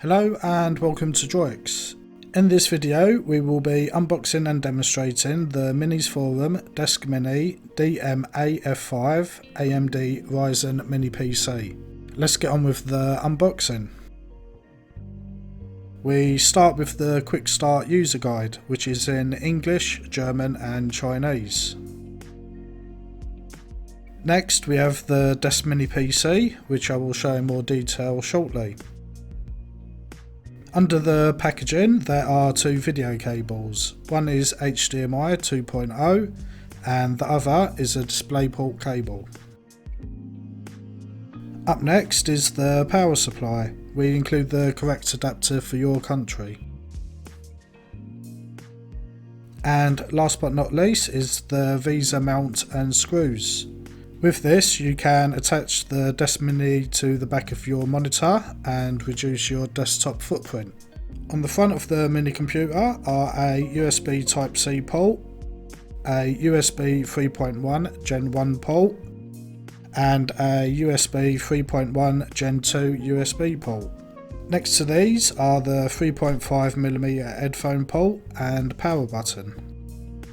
Hello and welcome to DROIX. In this video we will be unboxing and demonstrating the Minisforum DeskMini DMAF5 AMD Ryzen Mini PC. Let's get on with the unboxing. We start with the Quick Start user guide, which is in English, German and Chinese. Next we have the DeskMini PC, which I will show in more detail shortly. Under the packaging there are two video cables. One is HDMI 2.0 and the other is a DisplayPort cable. Up next is the power supply. We include the correct adapter for your country. And last but not least is the VESA mount and screws. With this you can attach the DeskMini to the back of your monitor and reduce your desktop footprint. On the front of the mini computer are a USB Type-C port, a USB 3.1 Gen 1 port and a USB 3.1 Gen 2 USB port. Next to these are the 3.5mm headphone port and power button.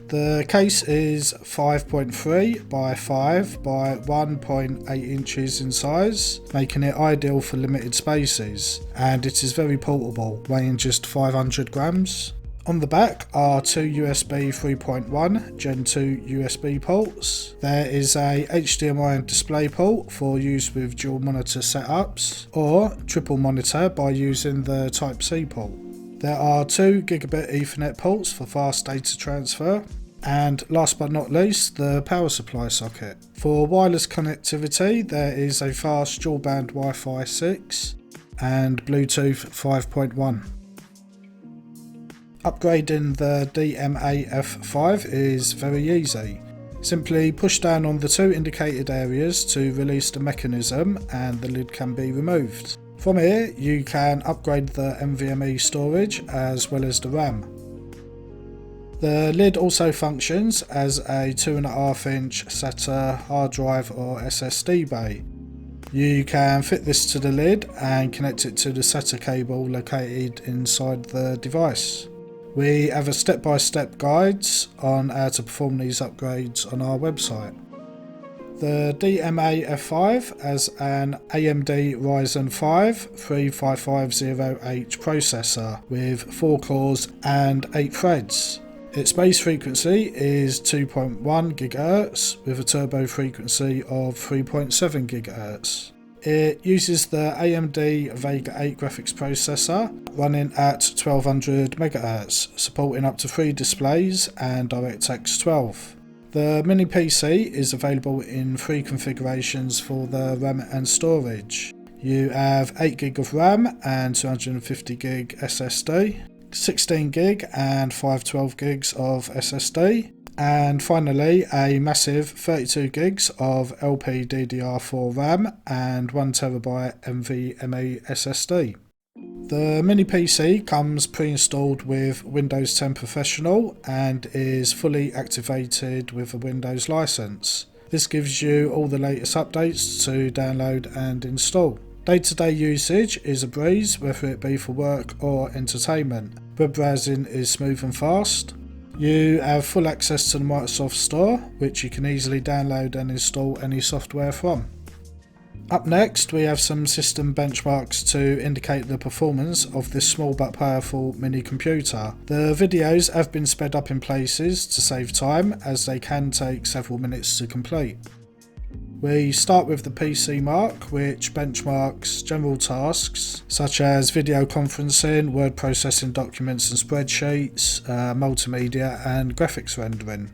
The case is 5.3 by 5 by 1.8 inches in size, making it ideal for limited spaces, and it is very portable, weighing just 500 grams. On the back are two USB 3.1 Gen 2 USB ports. There is a HDMI and DisplayPort for use with dual monitor setups, or triple monitor by using the Type-C port. There are 2 gigabit Ethernet ports for fast data transfer, and last but not least, the power supply socket. For wireless connectivity there is a fast dual band Wi-Fi 6 and Bluetooth 5.1. Upgrading the DMAF5 is very easy. Simply push down on the two indicated areas to release the mechanism and the lid can be removed. From here you can upgrade the NVMe storage as well as the RAM. The lid also functions as a 2.5-inch SATA hard drive or SSD bay. You can fit this to the lid and connect it to the SATA cable located inside the device. We have a step-by-step guides on how to perform these upgrades on our website. The DMAF5 has an AMD Ryzen 5 3550H processor with 4 cores and 8 threads. Its base frequency is 2.1 GHz with a turbo frequency of 3.7 GHz. It uses the AMD Vega 8 graphics processor running at 1200 MHz, supporting up to 3 displays and DirectX 12. The Mini PC is available in 3 configurations for the RAM and storage. You have 8GB of RAM and 250GB SSD, 16GB and 512GB of SSD, and finally a massive 32GB of LPDDR4 RAM and 1TB NVMe SSD. The Mini PC comes pre-installed with Windows 10 Professional and is fully activated with a Windows license. This gives you all the latest updates to download and install. Day-to-day usage is a breeze, whether it be for work or entertainment. Web browsing is smooth and fast. You have full access to the Microsoft Store, which you can easily download and install any software from. Up next we have some system benchmarks to indicate the performance of this small but powerful mini computer. The videos have been sped up in places to save time, as they can take several minutes to complete. We start with the PC Mark, which benchmarks general tasks such as video conferencing, word processing documents and spreadsheets, multimedia and graphics rendering.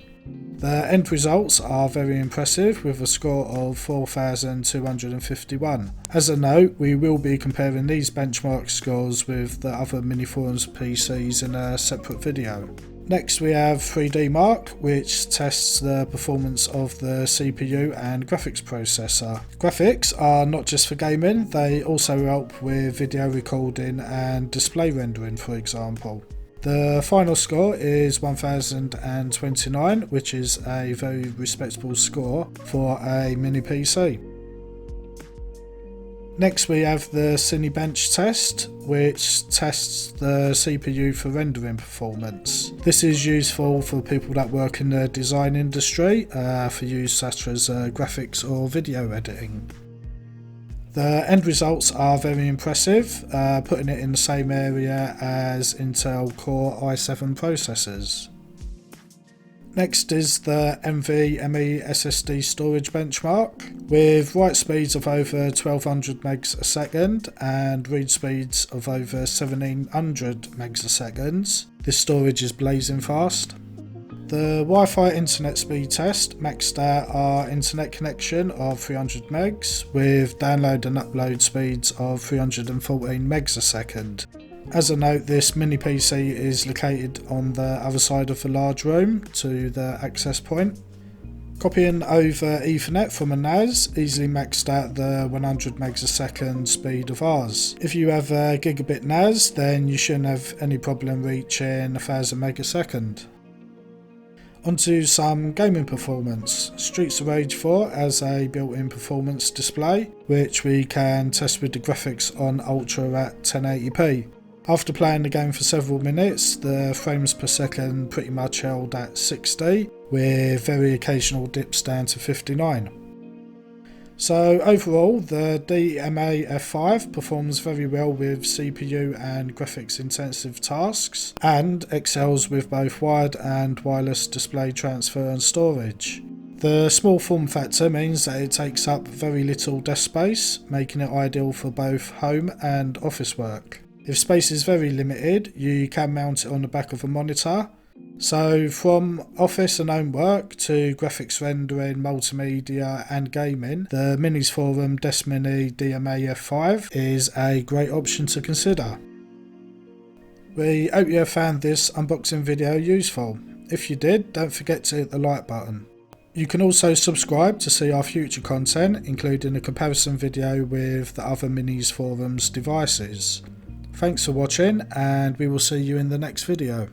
The end results are very impressive with a score of 4,251. As a note, we will be comparing these benchmark scores with the other Miniforums PCs in a separate video. Next we have 3D Mark, which tests the performance of the CPU and graphics processor. Graphics are not just for gaming, they also help with video recording and display rendering, for example. The final score is 1029, which is a very respectable score for a mini PC. Next we have the Cinebench test, which tests the CPU for rendering performance. This is useful for people that work in the design industry for use such as graphics or video editing. The end results are very impressive, putting it in the same area as Intel Core i7 processors. Next is the NVMe SSD storage benchmark. With write speeds of over 1200 megs a second and read speeds of over 1700 megs a second, this storage is blazing fast. The Wi-Fi internet speed test maxed out our internet connection of 300 megs with download and upload speeds of 314 megs a second. As a note, this mini PC is located on the other side of the large room to the access point. Copying over Ethernet from a NAS easily maxed out the 100 megs a second speed of ours. If you have a gigabit NAS, then you shouldn't have any problem reaching 1000 meg a second. Onto some gaming performance. Streets of Rage 4 has a built-in performance display, which we can test with the graphics on Ultra at 1080p. After playing the game for several minutes, the frames per second pretty much held at 60, with very occasional dips down to 59. So overall, the DMAF5 performs very well with CPU and graphics intensive tasks, and excels with both wired and wireless display transfer and storage. The small form factor means that it takes up very little desk space, making it ideal for both home and office work. If space is very limited, you can mount it on the back of a monitor. So from office and home work to graphics rendering, multimedia and gaming, the Minisforum DeskMini DMAF5 is a great option to consider. We hope you have found this unboxing video useful. If you did, don't forget to hit the like button. You can also subscribe to see our future content, including a comparison video with the other Minisforum's devices. Thanks for watching, and we will see you in the next video.